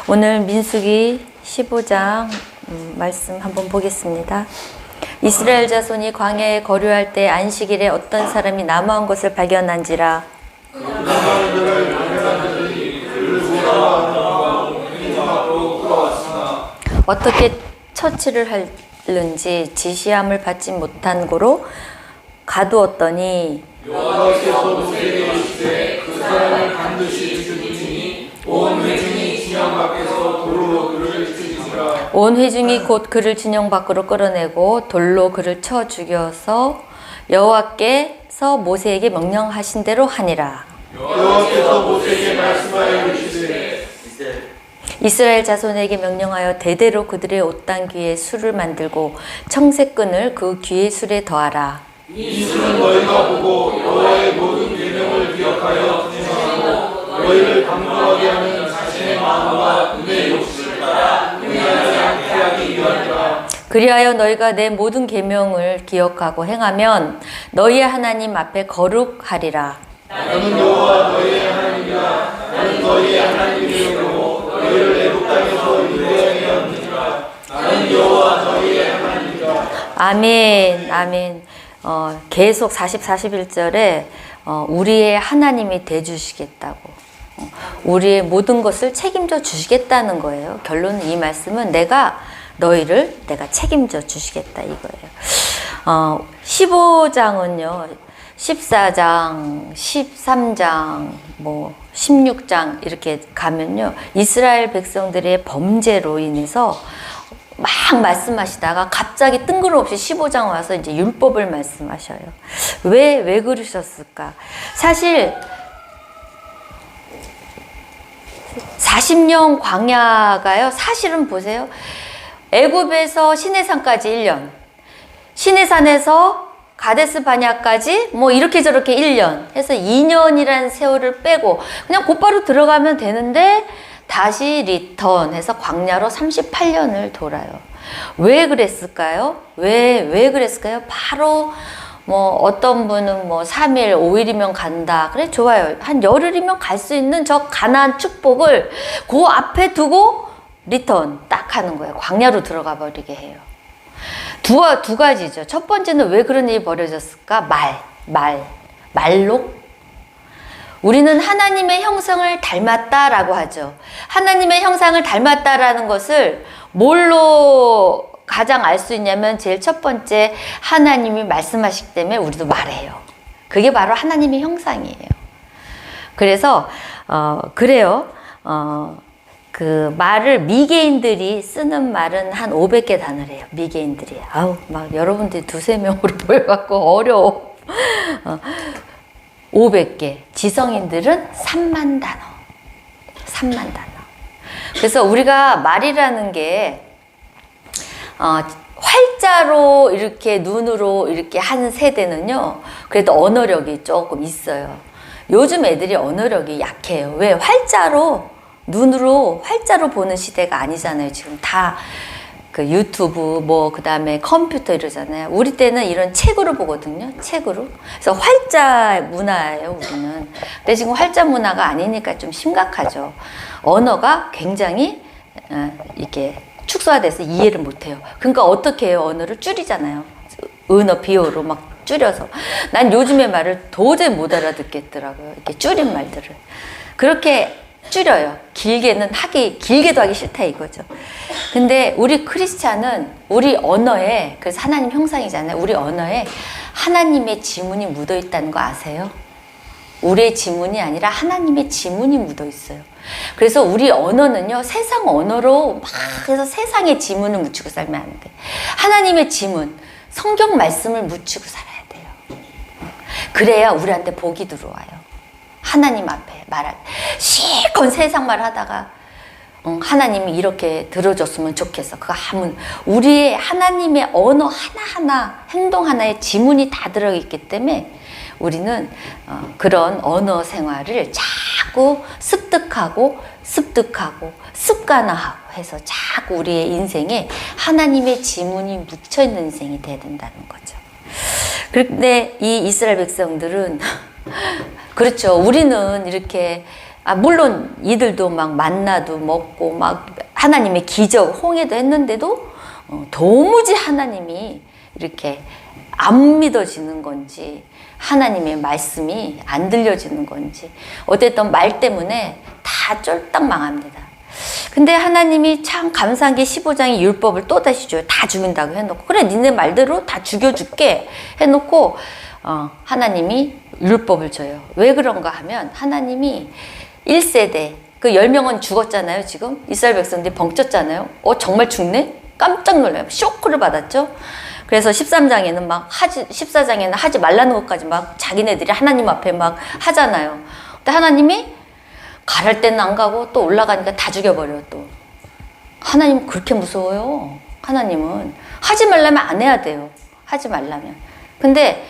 오늘 민수기 15장 말씀 한번 보겠습니다. 이스라엘 자손이 광야에 거류할 때 안식일에 어떤 사람이 나무한 것을 발견한지라. 어떻게 처치를 하는지 지시함을 받지 못한 고로 가두었더니 여호와께서 모세에게 이르시되 그 사람을 반드시 죽이니 온 회중이 진영 밖에서 돌로 그를 치시니라. 온 회중이 곧 그를 진영 밖으로 끌어내고 돌로 그를 쳐 죽여서 여호와께서 모세에게 명령하신 대로 하니라. 여호와께서 모세에게 말씀하여 이르시되 이스라엘 자손에게 명령하여 대대로 그들의 옷단귀에 술을 만들고 청색끈을 그 귀의 술에 더하라. 이 술은 너희가 보고 여호와의 모든 계명을 기억하여 준행하고 너희를 강구하게 하는 자신의 마음과 눈의 욕심을 따라 행하지 않게 하기 위함이라. 그리하여 너희가 내 모든 계명을 기억하고 행하면 너희의 하나님 앞에 거룩하리라. 나는 여호와 너희의 하나님이라. 나는 너희의 하나님이므로 너희를 애굽 땅에서 인도하였느니라. 나는 여호와 너희의 하나님이라. 아멘, 아멘. 계속 40, 41절에 우리의 하나님이 돼주시겠다고, 우리의 모든 것을 책임져 주시겠다는 거예요. 결론은 이 말씀은 내가 책임져 주시겠다 이거예요. 15장은요 14장, 13장, 16장 이렇게 가면요 이스라엘 백성들의 범죄로 인해서 막 말씀하시다가 갑자기 뜬금없이 15장 와서 이제 율법을 말씀하셔요. 왜 그러셨을까? 사실 40년 광야가요. 사실은 보세요. 애굽에서 시내산까지 1년, 시내산에서 가데스 바냐까지 이렇게 저렇게 1년 해서 2년이라는 세월을 빼고 그냥 곧바로 들어가면 되는데 다시 리턴해서 광야로 38년을 돌아요. 왜 그랬을까요? 왜 그랬을까요? 바로 어떤 분은 3일, 5일이면 간다. 그래, 좋아요. 한 열흘이면 갈 수 있는 저 가나안 축복을 그 앞에 두고 리턴 딱 하는 거예요. 광야로 들어가 버리게 해요. 두 가지죠. 첫 번째는 왜 그런 일이 벌어졌을까? 말로. 우리는 하나님의 형상을 닮았다라고 하죠. 하나님의 형상을 닮았다라는 것을 뭘로 가장 알 수 있냐면 제일 첫 번째 하나님이 말씀하시기 때문에 우리도 말해요. 그게 바로 하나님의 형상이에요. 그래서 그래요. 그 말을 미개인들이 쓰는 말은 한 500개 단어를 해요. 미개인들이. 막 여러분들이 두세 명으로 보여갖고 어려워. 500개. 지성인들은 3만 단어. 3만 단어. 그래서 우리가 말이라는 게 활자로 이렇게 눈으로 이렇게 한 세대는요. 그래도 언어력이 조금 있어요. 요즘 애들이 언어력이 약해요. 왜? 눈으로 활자로 보는 시대가 아니잖아요. 지금 다 그 유튜브 그다음에 컴퓨터 이러잖아요. 우리 때는 이런 책으로 보거든요. 책으로. 그래서 활자 문화예요, 우리는. 근데 지금 활자 문화가 아니니까 좀 심각하죠. 언어가 굉장히 이렇게 축소화돼서 이해를 못 해요. 그러니까 어떻게 해요? 언어를 줄이잖아요. 은어 비어로 막 줄여서. 난 요즘의 말을 도저히 못 알아듣겠더라고요. 이렇게 줄인 말들을. 그렇게 줄여요. 길게도 하기 싫다 이거죠. 근데 우리 크리스찬은 우리 언어에, 그래서 하나님 형상이잖아요. 우리 언어에 하나님의 지문이 묻어 있다는 거 아세요? 우리의 지문이 아니라 하나님의 지문이 묻어 있어요. 그래서 우리 언어는요, 세상 언어로 막 해서 세상의 지문을 묻히고 살면 안 돼. 하나님의 지문, 성경 말씀을 묻히고 살아야 돼요. 그래야 우리한테 복이 들어와요. 하나님 앞에 말할 때 실컷 세상 말 하다가 하나님이 이렇게 들어줬으면 좋겠어. 그거 하면 우리의 하나님의 언어 하나하나, 행동 하나에 지문이 다 들어있기 때문에 우리는 그런 언어 생활을 자꾸 습득하고 습관화하고 해서 자꾸 우리의 인생에 하나님의 지문이 묻혀있는 인생이 돼야 된다는 거죠. 그런데 이 이스라엘 백성들은 그렇죠. 우리는 이렇게 물론 이들도 막 만나도 먹고 막 하나님의 기적, 홍해도 했는데도 도무지 하나님이 이렇게 안 믿어지는 건지 하나님의 말씀이 안 들려지는 건지 어쨌든 말 때문에 다 쫄딱 망합니다. 근데 하나님이 참 감사한 게 15장의 율법을 또다시 줘요. 다 죽인다고 해놓고 그래 니네 말대로 다 죽여줄게 해놓고 하나님이 율법을 줘요. 왜 그런가 하면 하나님이 1세대 그 10명은 죽었잖아요. 지금 이스라엘 백성들이 벙쪘잖아요. 정말 죽네? 깜짝 놀라요. 쇼크를 받았죠. 그래서 13장에는 14장에는 하지 말라는 것까지 막 자기네들이 하나님 앞에 막 하잖아요. 근데 하나님이 가랄 때는 안 가고 또 올라가니까 다 죽여버려 또. 하나님은 그렇게 무서워요. 하나님은 하지 말라면 안 해야 돼요. 하지 말라면. 근데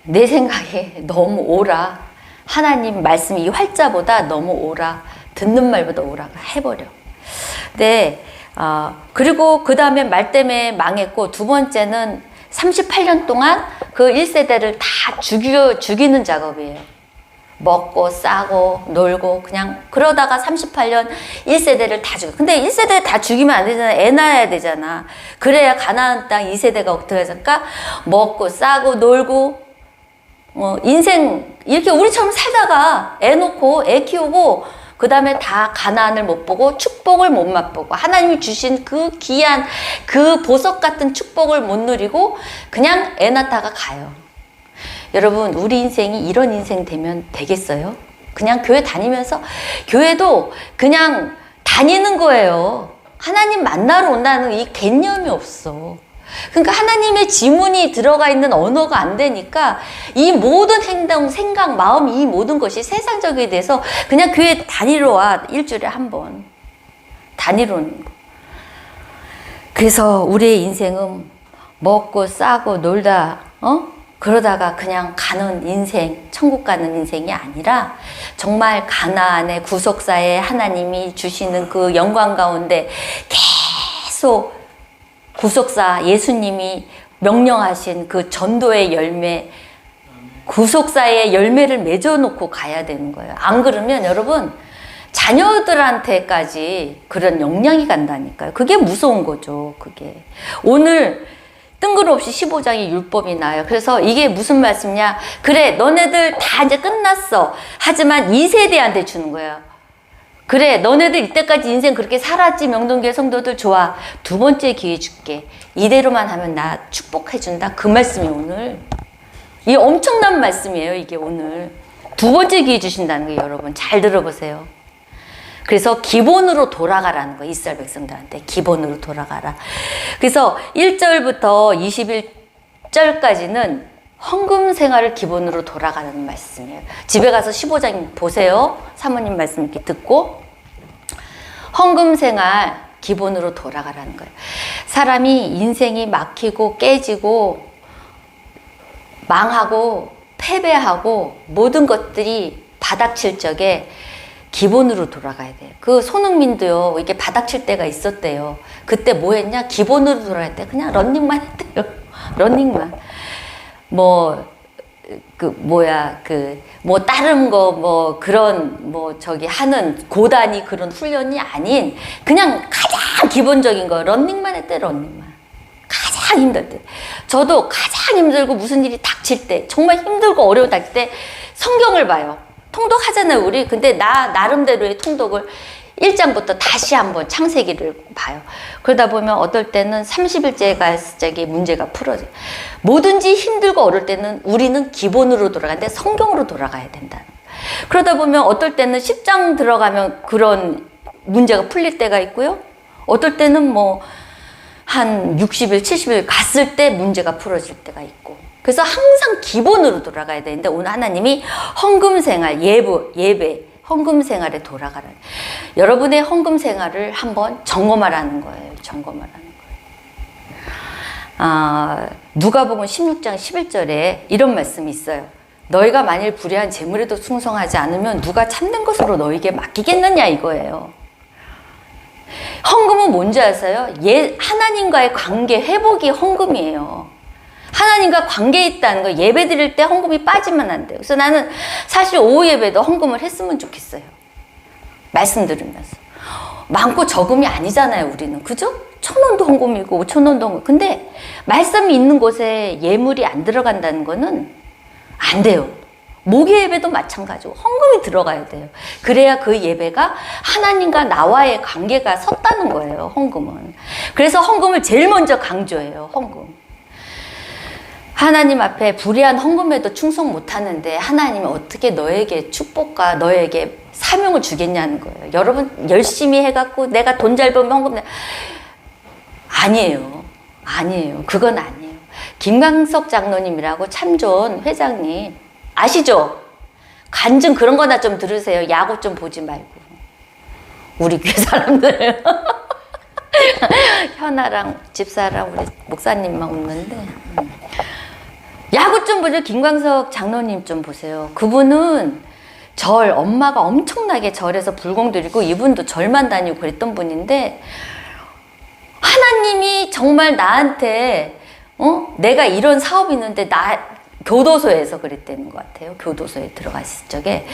내 생각에 너무 오라. 하나님 말씀 이 활자보다 너무 오라. 듣는 말보다 오라. 해버려. 네. 그리고 그 다음에 말 때문에 망했고 두 번째는 38년 동안 그 1세대를 다 죽이는 작업이에요. 먹고 싸고 놀고 그냥 그러다가 38년 1세대를 다 죽여. 근데 1세대 다 죽이면 안 되잖아. 애 낳아야 되잖아. 그래야 가나안 땅 2세대가 어떻게 할까? 먹고 싸고 놀고 인생 이렇게 우리처럼 살다가 애 놓고 애 키우고 그 다음에 다 가나안을 못 보고 축복을 못 맛보고 하나님이 주신 그 귀한 그 보석 같은 축복을 못 누리고 그냥 애 낳다가 가요. 여러분 우리 인생이 이런 인생 되면 되겠어요? 그냥 교회 다니면서 교회도 그냥 다니는 거예요. 하나님 만나러 온다는 이 개념이 없어. 그러니까 하나님의 지문이 들어가 있는 언어가 안 되니까 이 모든 행동, 생각, 마음 이 모든 것이 세상적이 돼서 그냥 교회 다니러 와. 일주일에 한 번. 다니러 오는 거. 그래서 우리의 인생은 먹고 싸고 놀다 그러다가 그냥 가는 인생, 천국 가는 인생이 아니라 정말 가나안의 구속사에 하나님이 주시는 그 영광 가운데 계속 구속사 예수님이 명령하신 그 전도의 열매, 구속사의 열매를 맺어놓고 가야 되는 거예요. 안 그러면 여러분 자녀들한테까지 그런 영향이 간다니까요. 그게 무서운 거죠. 그게 오늘 뜬금없이 15장의 율법이 나요. 그래서 이게 무슨 말씀이냐? 그래 너네들 다 이제 끝났어. 하지만 2세대한테 주는 거예요. 그래 너네들 이때까지 인생 그렇게 살았지. 명동교회 성도들 좋아. 두 번째 기회 줄게. 이대로만 하면 나 축복해준다. 그 말씀이 오늘. 이 엄청난 말씀이에요. 이게 오늘. 두 번째 기회 주신다는 거예요. 여러분 잘 들어보세요. 그래서 기본으로 돌아가라는 거예요. 이스라엘 백성들한테 기본으로 돌아가라. 그래서 1절부터 21절까지는 헌금 생활을 기본으로 돌아가는 말씀이에요. 집에 가서 15장 보세요. 사모님 말씀 이렇게 듣고 헌금 생활 기본으로 돌아가라는 거예요. 사람이 인생이 막히고 깨지고 망하고 패배하고 모든 것들이 바닥칠 적에 기본으로 돌아가야 돼요. 그 손흥민도요, 이렇게 바닥칠 때가 있었대요. 그때 뭐 했냐? 기본으로 돌아갈 때 그냥 런닝만 했대요. 런닝만. 다른 거, 그런, 하는 고단위 그런 훈련이 아닌, 그냥 가장 기본적인 거, 런닝만 했대, 런닝만. 가장 힘들 때. 저도 가장 힘들고 무슨 일이 닥칠 때, 정말 힘들고 어려운 닥칠 때, 성경을 봐요. 통독하잖아요, 우리. 근데 나름대로의 통독을 1장부터 다시 한번 창세기를 봐요. 그러다 보면 어떨 때는 30일째 갑자기 문제가 풀어져요. 뭐든지 힘들고 어려울 때는 우리는 기본으로 돌아가는데 성경으로 돌아가야 된다. 그러다 보면 어떨 때는 10장 들어가면 그런 문제가 풀릴 때가 있고요. 어떨 때는 한 60일, 70일 갔을 때 문제가 풀어질 때가 있고. 그래서 항상 기본으로 돌아가야 되는데 오늘 하나님이 헌금 생활, 예배, 헌금 생활에 돌아가라는 여러분의 헌금 생활을 한번 점검하라는 거예요. 점검하라는 거예요. 누가복음 16장 11절에 이런 말씀이 있어요. 너희가 만일 불의한 재물에도 충성하지 않으면 누가 참된 것으로 너희에게 맡기겠느냐 이거예요. 헌금은 뭔지 아세요? 하나님과의 관계 회복이 헌금이에요. 하나님과 관계에 있다는 거. 예배 드릴 때 헌금이 빠지면 안 돼요. 그래서 나는 사실 오후 예배도 헌금을 했으면 좋겠어요. 말씀 들으면서. 많고 적음이 아니잖아요, 우리는. 그죠? 1,000원도 헌금이고 5,000원도 헌금. 근데 말씀이 있는 곳에 예물이 안 들어간다는 거는 안 돼요. 목요 예배도 마찬가지고 헌금이 들어가야 돼요. 그래야 그 예배가 하나님과 나와의 관계가 섰다는 거예요, 헌금은. 그래서 헌금을 제일 먼저 강조해요, 헌금. 하나님 앞에 불의한 헌금에도 충성 못하는데 하나님이 어떻게 너에게 축복과 너에게 사명을 주겠냐는 거예요. 여러분 열심히 해갖고 내가 돈 잘 벌면 헌금 아니에요. 아니에요. 그건 아니에요. 김광석 장로님이라고 참 좋은 회장님 아시죠? 간증 그런 거나 좀 들으세요. 야구 좀 보지 말고. 우리 교회 사람들 현아랑 집사랑 우리 목사님만 웃는데 야구 좀 보죠. 김광석 장로님 좀 보세요. 그분은 절, 엄마가 엄청나게 절에서 불공 드리고 이분도 절만 다니고 그랬던 분인데 하나님이 정말 나한테 내가 이런 사업이 있는데 교도소에서 그랬다는 것 같아요. 교도소에 들어갔을 적에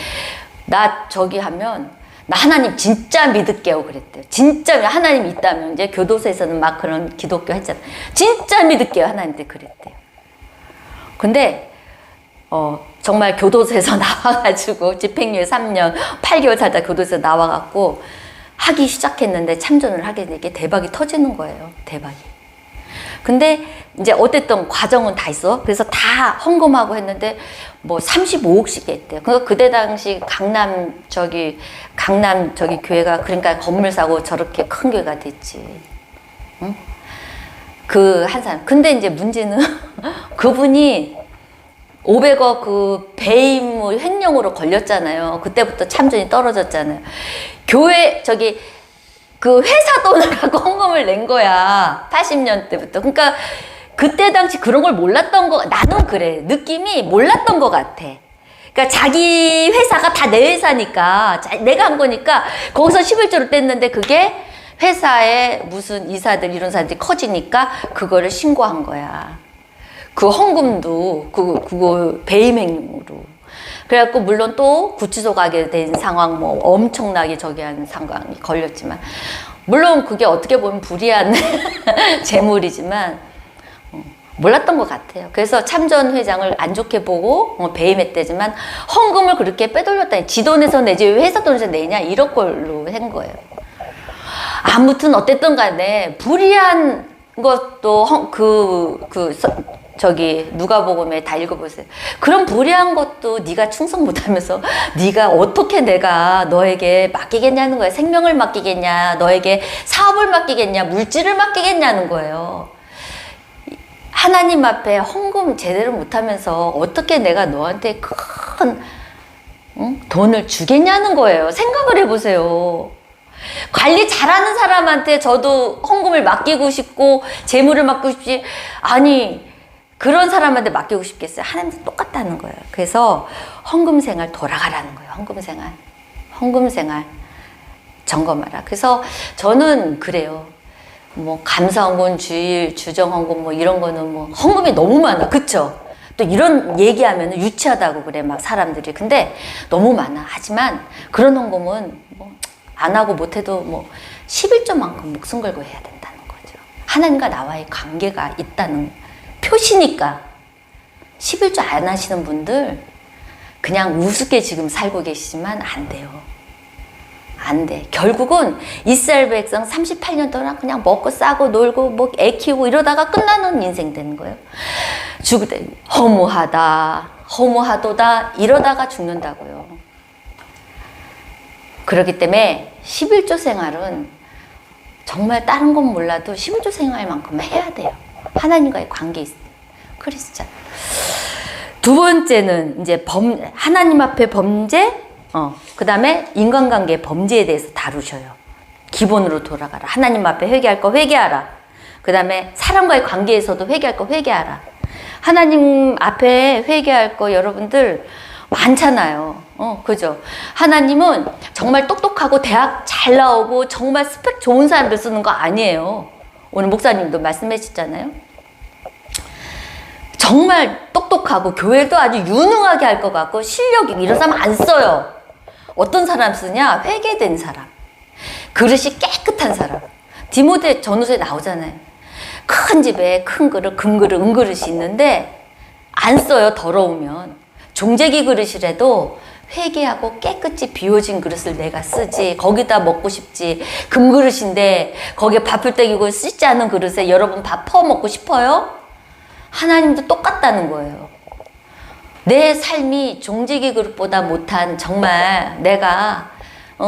나 저기 하면 나 하나님 진짜 믿을게요 그랬대요. 진짜 하나님이 있다면 이제 교도소에서는 막 그런 기독교 했잖아요. 진짜 믿을게요 하나님한테 그랬대요. 근데 정말 교도소에서 나와가지고 집행유예 3년 8개월 살다 교도소에서 나와갖고 하기 시작했는데 참전을 하게 되게 대박이 터지는 거예요. 대박이. 근데 이제 어쨌든 과정은 다 있어. 그래서 다 헌금하고 했는데 뭐 35억씩 했대요. 그때 당시 강남 저기 교회가 그러니까 건물 사고 저렇게 큰 교회가 됐지. 응? 그 한 사람. 근데 이제 문제는 그분이 500억 그 배임 횡령으로 걸렸잖아요. 그때부터 참전이 떨어졌잖아요. 교회 그 회사 돈을 갖고 헌금을 낸 거야. 80년 때부터. 그러니까 그때 당시 그런 걸 몰랐던 거 나는 그래. 느낌이 몰랐던 것 같아. 그러니까 자기 회사가 다 내 회사니까 내가 한 거니까 거기서 11조를 뗐는데 그게 회사에 무슨 이사들 이런 사람들이 커지니까 그거를 신고한 거야. 그 헌금도 그거 배임 행위로. 그래갖고 물론 또 구치소 가게 된 상황 뭐 엄청나게 저기 한 상황이 걸렸지만 물론 그게 어떻게 보면 불이한 재물이지만 몰랐던 것 같아요. 그래서 참전 회장을 안 좋게 보고 배임했대지만 헌금을 그렇게 빼돌렸다니 지 돈에서 내지 왜 회사 돈에서 내냐 이런 걸로 한 거예요. 아무튼 어쨌든 간에 불이한 것도 누가복음에 다 읽어보세요. 그런 불의한 것도 네가 충성 못하면서 네가 어떻게 내가 너에게 맡기겠냐는 거예요. 생명을 맡기겠냐, 너에게 사업을 맡기겠냐, 물질을 맡기겠냐는 거예요. 하나님 앞에 헌금 제대로 못하면서 어떻게 내가 너한테 큰 돈을 주겠냐는 거예요. 생각을 해보세요. 관리 잘하는 사람한테 저도 헌금을 맡기고 싶고 재물을 맡기고 싶지 아니 그런 사람한테 맡기고 싶겠어요? 하나님도 똑같다는 거예요. 그래서 헌금 생활 돌아가라는 거예요. 헌금 생활 점검하라. 그래서 저는 그래요. 뭐 감사헌금, 주일, 주정헌금 뭐 이런 거는 뭐 헌금이 너무 많아. 그쵸? 또 이런 얘기하면 유치하다고 그래 막 사람들이. 근데 너무 많아. 하지만 그런 헌금은 뭐 안 하고 못해도 뭐 11조만큼 목숨 걸고 해야 된다는 거죠. 하나님과 나와의 관계가 있다는 표시니까. 11조 안 하시는 분들 그냥 우습게 지금 살고 계시지만 안 돼요. 안 돼. 결국은 이스라엘 백성 38년 동안 그냥 먹고 싸고 놀고 뭐 애 키우고 이러다가 끝나는 인생 되는 거예요. 죽을 때 허무하도다 이러다가 죽는다고요. 그렇기 때문에 11조 생활은 정말 다른 건 몰라도 11조 생활만큼 해야 돼요. 하나님과의 관계 있어요. 크리스찬. 두 번째는 이제 하나님 앞에 범죄, 그 다음에 인간관계 범죄에 대해서 다루셔요. 기본으로 돌아가라. 하나님 앞에 회개할 거 회개하라. 그 다음에 사람과의 관계에서도 회개할 거 회개하라. 하나님 앞에 회개할 거 여러분들 많잖아요. 그죠? 하나님은 정말 똑똑하고 대학 잘 나오고 정말 스펙 좋은 사람들 쓰는 거 아니에요. 오늘 목사님도 말씀해 주셨잖아요. 정말 똑똑하고 교회도 아주 유능하게 할 것 같고 실력이 이런 사람 안 써요. 어떤 사람 쓰냐? 회개된 사람. 그릇이 깨끗한 사람. 디모데 전후서에 나오잖아요. 큰 집에 큰 그릇, 금그릇, 은그릇이 있는데 안 써요. 더러우면. 종재기 그릇이라도 회개하고 깨끗이 비워진 그릇을 내가 쓰지. 거기다 먹고 싶지. 금그릇인데 거기에 밥을 떼기고 씻지 않은 그릇에 여러분 밥 퍼 먹고 싶어요? 하나님도 똑같다는 거예요. 내 삶이 종지기 그릇보다 못한 정말 내가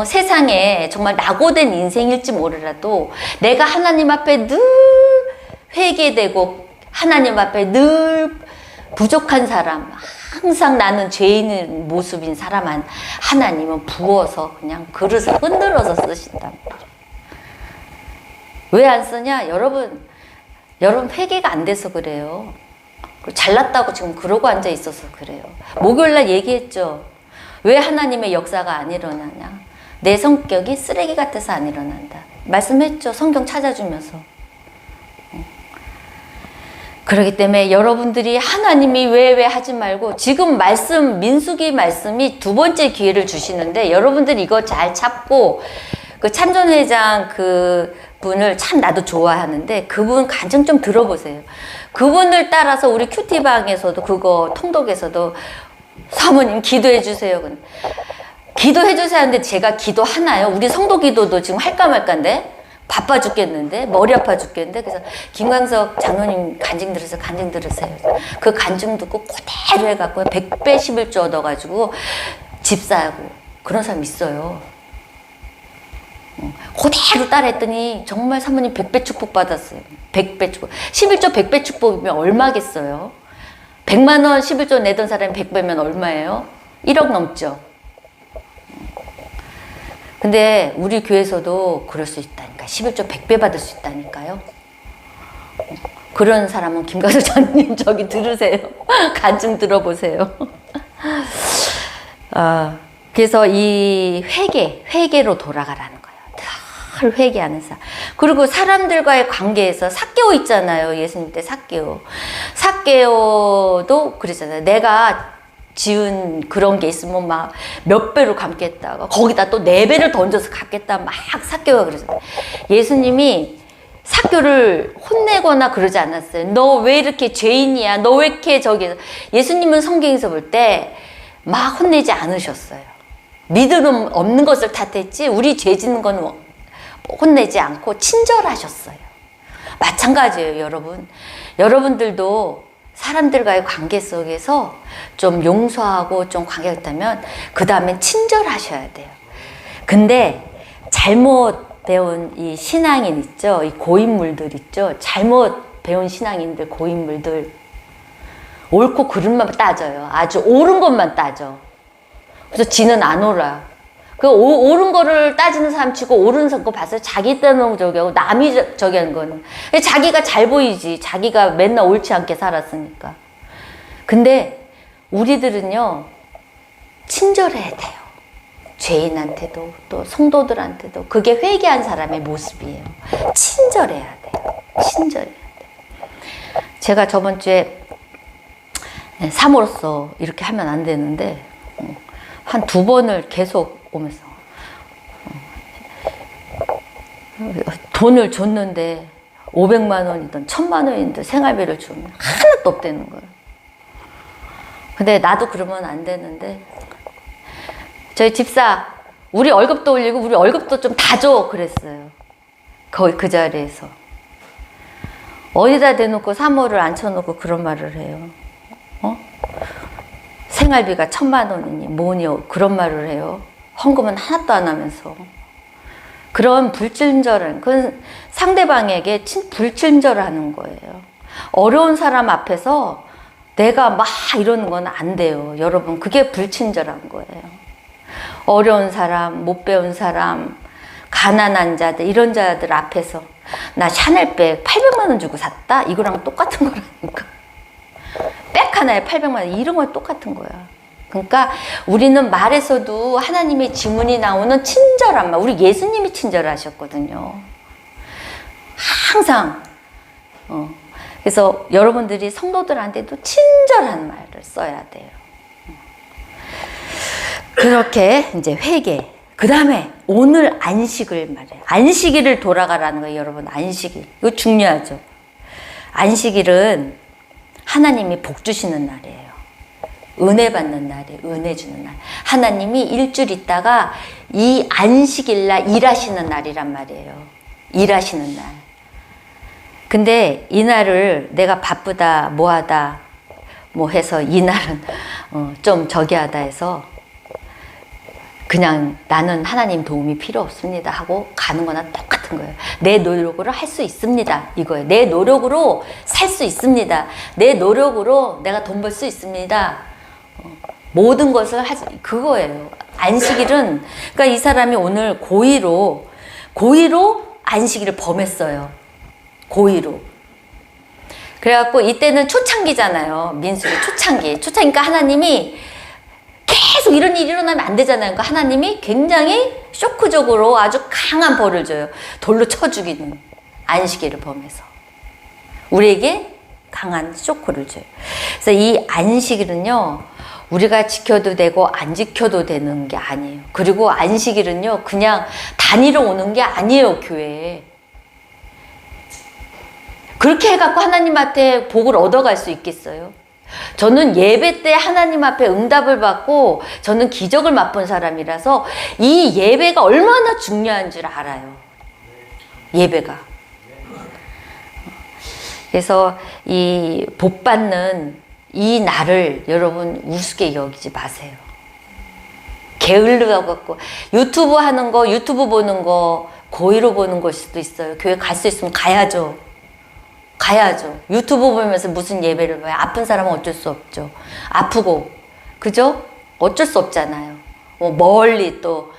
세상에 정말 낙오된 인생일지 모르라도 내가 하나님 앞에 늘 회개되고 하나님 앞에 늘 부족한 사람, 항상 나는 죄인의 모습인 사람 하나님은 부어서 그냥 그릇을 흔들어서 쓰신단 말이에요. 왜 안 쓰냐? 여러분 회개가 안 돼서 그래요. 잘났다고 지금 그러고 앉아 있어서 그래요. 목요일날 얘기했죠. 왜 하나님의 역사가 안 일어나냐? 내 성격이 쓰레기 같아서 안 일어난다. 말씀했죠. 성경 찾아주면서. 그렇기 때문에 여러분들이 하나님이 왜 하지 말고 지금 민수기 말씀이 두 번째 기회를 주시는데 여러분들 이거 잘 찾고 그 참전회장 그 분을 참 나도 좋아하는데 그분 간증 좀 들어보세요. 그분을 따라서 우리 큐티방에서도 그거 통독에서도 사모님 기도해 주세요. 기도해 주세요 하는데 제가 기도하나요? 우리 성도 기도도 지금 할까 말까인데 바빠 죽겠는데 머리 아파 죽겠는데 그래서 김광석 장로님 간증 들으세요. 그 간증 듣고 그대로 해갖고 100배 11조 얻어가지고 집 사고 그런 사람 있어요. 그대로 따라했더니 정말 사모님 100배 축복 받았어요. 100배 축복. 11조 100배 축복이면 얼마겠어요? 100만 원 11조 내던 사람이 100배면 얼마예요? 1억 넘죠. 근데 우리 교회에서도 그럴 수 있다니까. 11조 100배 받을 수 있다니까요. 그런 사람은 김가수 장님 저기 들으세요. 간증 들어보세요. 그래서 이 회개로 돌아가라는 거예요. 늘 회개하는 사람. 그리고 사람들과의 관계에서 삭개오 있잖아요. 예수님 때 삭개오도 그랬잖아요. 내가 지은 그런 게 있으면 막 몇 배로 갚겠다. 거기다 또 4배를 던져서 갚겠다. 막 삭개오가 그러잖아요. 예수님이 삭개오를 혼내거나 그러지 않았어요. 너 왜 이렇게 죄인이야? 너 왜 이렇게 저기. 예수님은 성경에서 볼 때 막 혼내지 않으셨어요. 믿음 없는 것을 탓했지 우리 죄 짓는 건 혼내지 않고 친절하셨어요. 마찬가지예요, 여러분. 여러분들도 사람들과의 관계 속에서 좀 용서하고 좀 관계가 있다면 그 다음엔 친절하셔야 돼요. 근데 잘못 배운 이 신앙인 있죠? 이 고인물들 있죠? 잘못 배운 신앙인들, 고인물들 옳고 그름만 따져요. 아주 옳은 것만 따져. 그래서 지는 안 옳아. 그 옳은 거를 따지는 사람 치고 옳은 거 봐서 자기 때는 저기 하고 남이 저기 하는 거는 자기가 잘 보이지. 자기가 맨날 옳지 않게 살았으니까. 근데 우리들은요 친절해야 돼요. 죄인한테도 또 성도들한테도. 그게 회개한 사람의 모습이에요. 친절해야 돼요. 친절해야 돼요. 제가 저번 주에 사모로서 이렇게 하면 안 되는데 한 2번을 계속 오면서 돈을 줬는데 500만 원이든 1000만 원이든 생활비를 주면 하나도 없다는 거예요. 근데 나도 그러면 안 되는데 저희 집사 우리 월급도 올리고 우리 월급도 좀 다 줘 그랬어요. 거의 그 자리에서 어디다 대놓고 사모를 앉혀놓고 그런 말을 해요. 생활비가 1000만 원이니 뭐니 그런 말을 해요. 헌금은 하나도 안 하면서. 그런 불친절한, 그건 상대방에게 불친절하는 거예요. 어려운 사람 앞에서 내가 막 이러는 건 안 돼요. 여러분, 그게 불친절한 거예요. 어려운 사람, 못 배운 사람, 가난한 자들, 이런 자들 앞에서 나 샤넬백 800만 원 주고 샀다? 이거랑 똑같은 거라니까. 백 하나에 800만 원, 이런 건 똑같은 거야. 그러니까 우리는 말에서도 하나님의 지문이 나오는 친절한 말, 우리 예수님이 친절하셨거든요. 항상. 그래서 여러분들이 성도들한테도 친절한 말을 써야 돼요. 그렇게 이제 회개. 그 다음에 오늘 안식을 말해요. 안식일을 돌아가라는 거예요, 여러분. 안식일. 이거 중요하죠. 안식일은 하나님이 복 주시는 날이에요. 은혜 받는 날이에요. 은혜 주는 날. 하나님이 일주일 있다가 이 안식일 날 일하시는 날이란 말이에요. 일하시는 날. 근데 이 날을 내가 바쁘다, 뭐하다, 뭐 해서 이 날은 좀 저기 하다 해서 그냥 나는 하나님 도움이 필요 없습니다 하고 가는 거나 똑같은 거예요. 내 노력으로 할 수 있습니다. 이거예요. 내 노력으로 살 수 있습니다. 내 노력으로 내가 돈 벌 수 있습니다. 모든 것을 그거예요. 안식일은, 그러니까 이 사람이 오늘 고의로 안식일을 범했어요. 고의로. 그래갖고 이때는 초창기잖아요. 민수기 초창기. 초창기니까 하나님이 계속 이런 일이 일어나면 안 되잖아요. 그러니까 하나님이 굉장히 쇼크적으로 아주 강한 벌을 줘요. 돌로 쳐 죽이는 안식일을 범해서. 우리에게 강한 쇼크를 줘요. 그래서 이 안식일은요, 우리가 지켜도 되고 안 지켜도 되는 게 아니에요. 그리고 안식일은요, 그냥 다니러 오는 게 아니에요, 교회에. 그렇게 해갖고 하나님한테 복을 얻어갈 수 있겠어요? 저는 예배 때 하나님 앞에 응답을 받고 저는 기적을 맛본 사람이라서 이 예배가 얼마나 중요한 줄 알아요. 예배가. 그래서 이 복 받는 이 날을 여러분 우습게 여기지 마세요. 게을러갖고 유튜브 하는 거, 유튜브 보는 거 고의로 보는 걸 수도 있어요. 교회 갈 수 있으면 가야죠. 가야죠. 유튜브 보면서 무슨 예배를 봐요. 아픈 사람은 어쩔 수 없죠. 아프고, 그죠? 어쩔 수 없잖아요. 뭐 멀리 또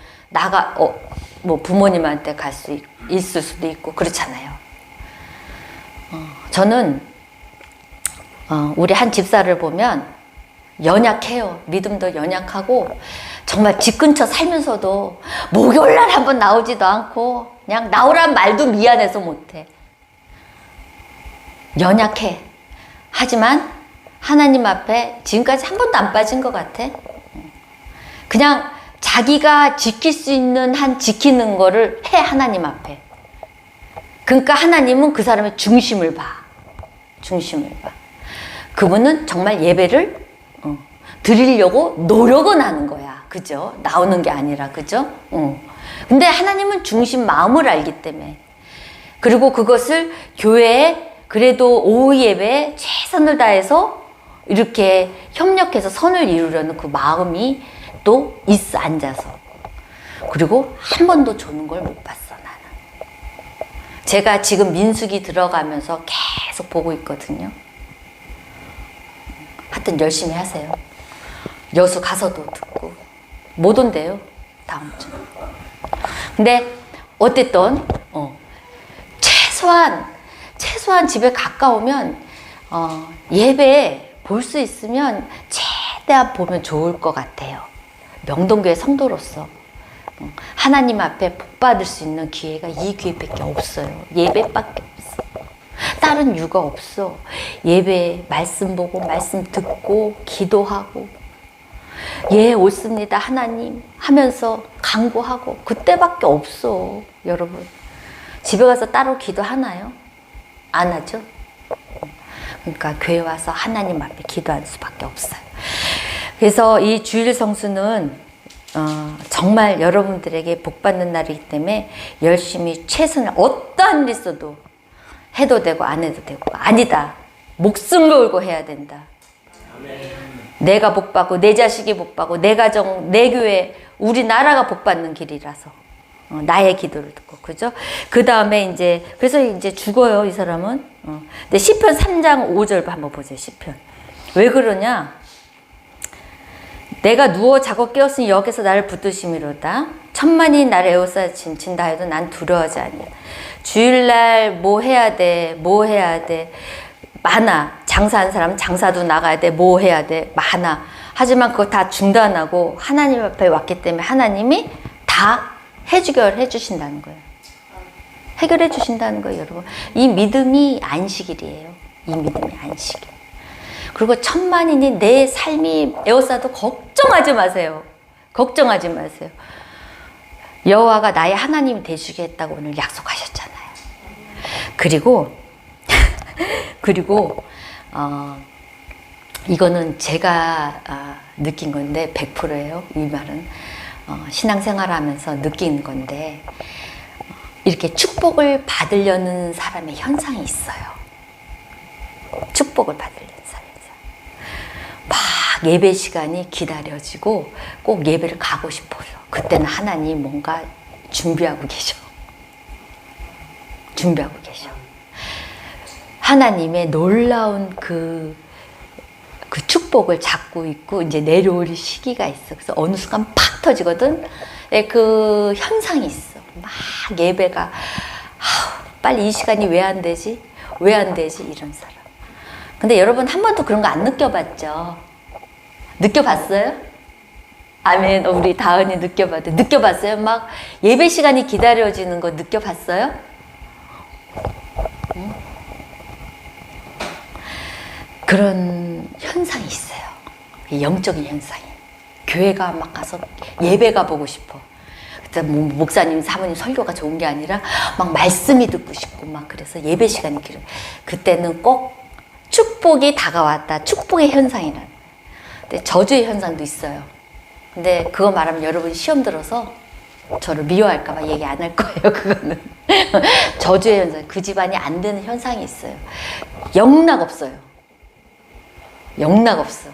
뭐 부모님한테 갈 수 있을 수도 있고 그렇잖아요. 저는 우리 한 집사를 보면 연약해요. 믿음도 연약하고 정말 집 근처 살면서도 목요일날 한번 나오지도 않고 그냥 나오란 말도 미안해서 못해. 연약해. 하지만 하나님 앞에 지금까지 한 번도 안 빠진 것 같아. 그냥 자기가 지킬 수 있는 한 지키는 거를 해, 하나님 앞에. 그러니까 하나님은 그 사람의 중심을 봐. 중심을 봐. 그분은 정말 예배를 드리려고 노력은 하는 거야. 그죠? 나오는 게 아니라, 그죠? 근데 하나님은 중심 마음을 알기 때문에. 그리고 그것을 교회에 그래도 오후 예배에 최선을 다해서 이렇게 협력해서 선을 이루려는 그 마음이 또 있어, 앉아서. 그리고 한 번도 조는 걸 못 봤어, 나는. 제가 지금 민숙이 들어가면서 계속 보고 있거든요. 하여튼 열심히 하세요. 여수 가서도 듣고. 못 온대요, 다음 주. 근데 어쨌든 최소한 집에 가까우면 예배 볼 수 있으면 최대한 보면 좋을 것 같아요. 명동교회 성도로서 하나님 앞에 복 받을 수 있는 기회가 이 기회밖에 없어요. 예배밖에 없어. 다른 이유가 없어. 예배 말씀 보고 말씀 듣고 기도하고 예 옳습니다 하나님 하면서 간구하고 그때밖에 없어. 여러분 집에 가서 따로 기도하나요? 안 하죠? 그러니까 교회 와서 하나님 앞에 기도할 수밖에 없어요. 그래서 이 주일 성수는 정말 여러분들에게 복 받는 날이기 때문에 열심히 최선을 어떠한 일 있어도 해도 되고 안 해도 되고 아니다. 목숨 걸고 해야 된다. 내가 복 받고 내 자식이 복 받고 내 가정, 내 교회, 우리나라가 복 받는 길이라서 나의 기도를 듣고 그죠? 그 다음에 이제 그래서 이제 죽어요 이 사람은. 근데 시편 3장 5절 한번 보세요. 시편 왜 그러냐? 내가 누워 자고 깨었으니 여기서 나를 붙드심이로다. 천만이 나를 에워싸 진친다 해도 난 두려워하지 아니야. 주일날 뭐 해야 돼? 뭐 해야 돼? 많아. 장사하는 사람은 장사도 나가야 돼. 뭐 해야 돼? 많아. 하지만 그거 다 중단하고 하나님 앞에 왔기 때문에 하나님이 다 해결해 주신다는 거예요. 해결해 주신다는 거예요, 여러분. 이 믿음이 안식일이에요. 이 믿음이 안식이에요. 그리고 천만인이 내 삶이 에워싸도 걱정하지 마세요. 걱정하지 마세요. 여호와가 나의 하나님이 되시겠다고 오늘 약속하셨잖아요. 그리고 이거는 제가 느낀 건데 100%예요. 이 말은 신앙생활하면서 느낀 건데 이렇게 축복을 받으려는 사람의 현상이 있어요. 축복을 받으려는 사람이 있어요. 막 예배 시간이 기다려지고 꼭 예배를 가고 싶어서 그때는 하나님 뭔가 준비하고 계셔. 준비하고 계셔. 하나님의 놀라운 그 축복을 잡고 있고 이제 내려올 시기가 있어. 그래서 어느 순간 팍 터지거든. 그 현상이 있어. 막 예배가 빨리 이 시간이 왜 안 되지? 왜 안 되지? 이런 사람. 근데 여러분 한 번도 그런 거 안 느껴봤죠? 느껴봤어요? 아멘. 우리 다은이 느껴봤대. 느껴봤어요? 막 예배 시간이 기다려지는 거 느껴봤어요? 응? 그런 현상이 있어요. 영적인 현상이. 교회가 막 가서 예배가 보고 싶어. 그때 목사님, 사모님 설교가 좋은 게 아니라 막 말씀이 듣고 싶고 막 그래서 예배 시간이 길어. 그때는 꼭 축복이 다가왔다. 축복의 현상이라는. 근데 저주의 현상도 있어요. 근데 그거 말하면 여러분 시험 들어서 저를 미워할까봐 얘기 안 할 거예요. 그거는 저주의 현상. 그 집안이 안 되는 현상이 있어요. 영락 없어요. 영락 없어.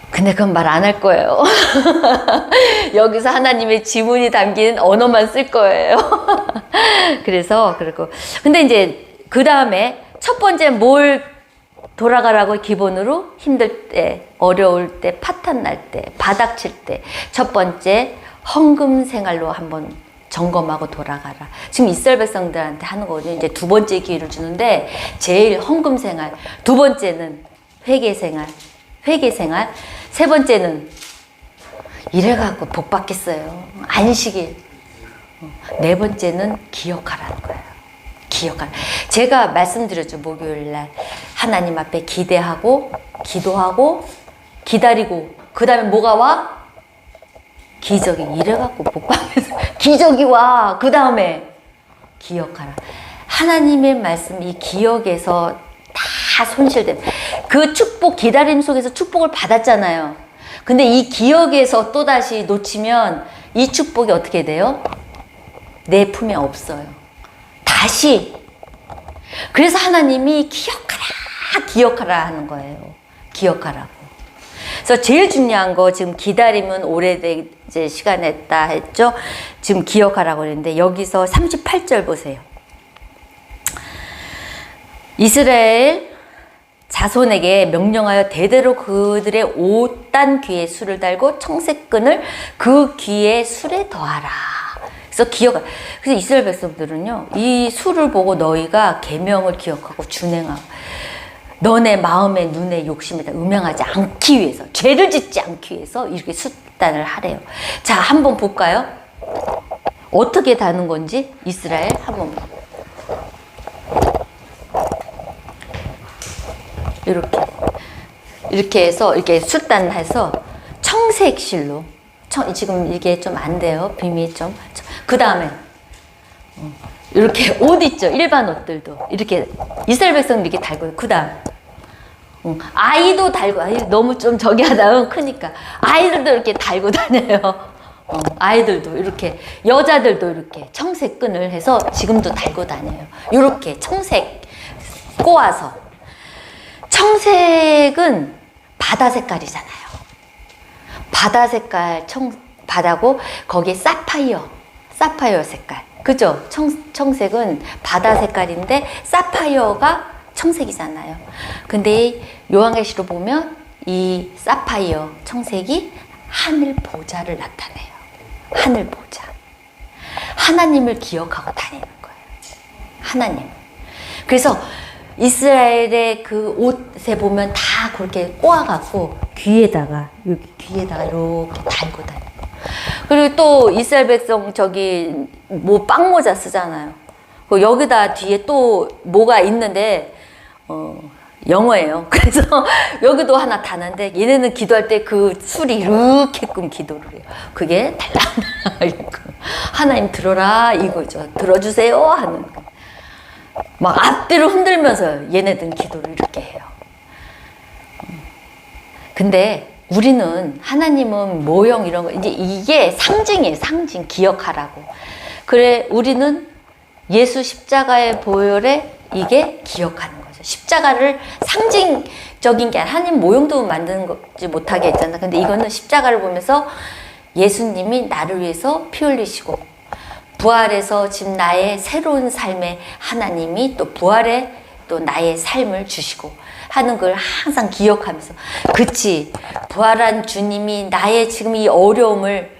근데 그건 말 안 할 거예요. 여기서 하나님의 지문이 담긴 언어만 쓸 거예요. 그래서 그리고 근데 이제 그 다음에 첫 번째 뭘 돌아가라고 기본으로 힘들 때, 어려울 때, 파탄 날 때, 바닥 칠 때 첫 번째 헌금 생활로 한번 점검하고 돌아가라. 지금 이스라엘 백성들한테 하는 거거든요. 이제 두 번째 기회를 주는데 제일 헌금 생활, 두 번째는 회개 생활, 세 번째는 이래갖고 복 받겠어요. 안식일. 네 번째는 기억하라는 거예요. 기억하라. 제가 말씀드렸죠. 목요일날 하나님 앞에 기대하고 기도하고 기다리고 그 다음에 뭐가 와? 기적이. 이래갖고 복 받겠어요. 기적이 와. 그 다음에 기억하라. 하나님의 말씀 이 기억에서 다 손실됨. 그 축복 기다림 속에서 축복을 받았잖아요. 근데 이 기억에서 또다시 놓치면 이 축복이 어떻게 돼요? 내 품에 없어요. 다시. 그래서 하나님이 기억하라 하는 거예요. 기억하라고. 그래서 제일 중요한 거 지금 기다림은 오래된 이제 시간 했다 했죠. 지금 기억하라고 그랬는데 여기서 38절 보세요. 이스라엘 자손에게 명령하여 대대로 그들의 5단 귀에 술을 달고 청색끈을 그 귀에 술에 더하라. 그래서 그래서 이스라엘 백성들은요, 이 술을 보고 너희가 계명을 기억하고 준행하고 너네 마음에 눈에 욕심에 음행하지 않기 위해서, 죄를 짓지 않기 위해서 이렇게 술단을 하래요. 자, 한번 볼까요? 어떻게 다는 건지 이스라엘 한번 볼까요? 이렇게 해서 이렇게 술단해서 청색실로 지금 이게 좀 안 돼요. 빔이 좀. 그 다음에 이렇게 옷 있죠. 일반 옷들도 이렇게 이스라엘 백성 이렇게 달고. 그 다음 아이도 달고. 아이 너무 좀 저기 하다 크니까 아이들도 이렇게 달고 다녀요. 아이들도 이렇게 여자들도 이렇게 청색 끈을 해서 지금도 달고 다녀요. 이렇게 청색 꼬아서. 청색은 바다 색깔이잖아요. 바다 색깔 바다고 거기에 사파이어 색깔. 그죠? 청색은 바다 색깔인데 사파이어가 청색이잖아요. 근데 요한계시로 보면 이 사파이어 청색이 하늘 보좌를 나타내요. 하늘 보좌. 하나님을 기억하고 다니는 거예요. 하나님. 그래서 이스라엘의 그 옷에 보면 다 그렇게 꼬아갖고 귀에다가 이렇게 이렇게 달고 다녀. 그리고 또 이스라엘 백성 빵모자 쓰잖아요. 여기다 뒤에 또 뭐가 있는데 영어예요. 그래서 여기도 하나 다는데 얘네는 기도할 때 그 술이 이렇게끔 기도를 해요. 그게 달랑 하나님 들어라 이거죠. 들어주세요 하는 거. 막 앞뒤로 흔들면서 얘네들은 기도를 이렇게 해요. 근데 우리는 하나님은 모형 이런 거 이제 이게 상징이에요. 상징 기억하라고. 그래 우리는 예수 십자가의 보혈에 이게 기억하는 거죠. 십자가를 상징적인 게 아니라 하나님 모형도 만드지 못하게 했잖아. 근데 이거는 십자가를 보면서 예수님이 나를 위해서 피 흘리시고 부활해서 지금 나의 새로운 삶에 하나님이 또 부활에 또 나의 삶을 주시고 하는 걸 항상 기억하면서 그치 부활한 주님이 나의 지금 이 어려움을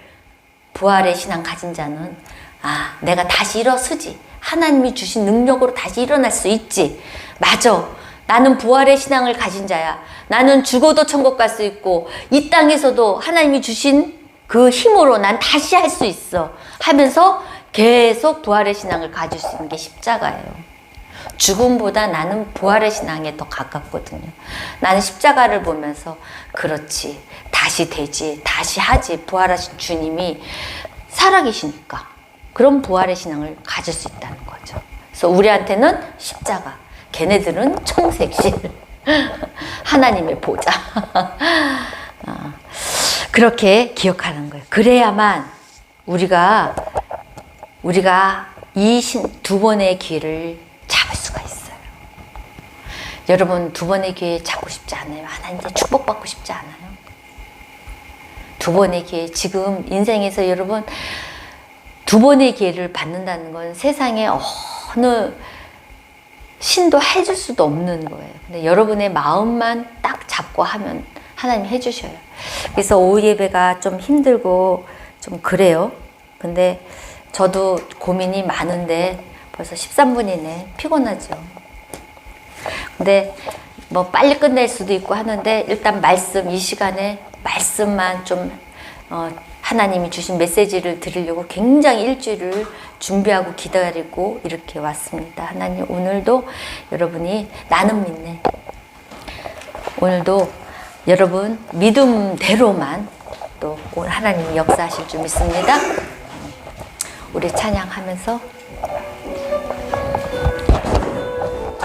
부활의 신앙 가진 자는 아 내가 다시 일어서지 하나님이 주신 능력으로 다시 일어날 수 있지 맞아 나는 부활의 신앙을 가진 자야 나는 죽어도 천국 갈 수 있고 이 땅에서도 하나님이 주신 그 힘으로 난 다시 할 수 있어 하면서 계속 부활의 신앙을 가질 수 있는 게 십자가예요. 죽음보다 나는 부활의 신앙에 더 가깝거든요. 나는 십자가를 보면서 그렇지 다시 되지 다시 하지 부활하신 주님이 살아계시니까 그런 부활의 신앙을 가질 수 있다는 거죠. 그래서 우리한테는 십자가 걔네들은 청색실 하나님의 보좌 그렇게 기억하는 거예요. 그래야만 우리가 이 두 번의 기회를 잡을 수가 있어요. 여러분 두 번의 기회 잡고 싶지 않아요? 하나님께 축복받고 싶지 않아요? 두 번의 기회 지금 인생에서 여러분 두 번의 기회를 받는다는 건 세상에 어느 신도 해줄 수도 없는 거예요. 근데 여러분의 마음만 딱 잡고 하면 하나님 해주셔요. 그래서 오후 예배가 좀 힘들고 좀 그래요. 근데 저도 고민이 많은데 벌써 13분이네. 피곤하죠. 근데 뭐 빨리 끝낼 수도 있고 하는데 일단 말씀 이 시간에 말씀만 좀 하나님이 주신 메시지를 드리려고 굉장히 일주일을 준비하고 기다리고 이렇게 왔습니다. 하나님 오늘도 여러분이 나는 믿네. 오늘도 여러분 믿음대로만 또 오늘 하나님이 역사하실 줄 믿습니다. 우리 찬양하면서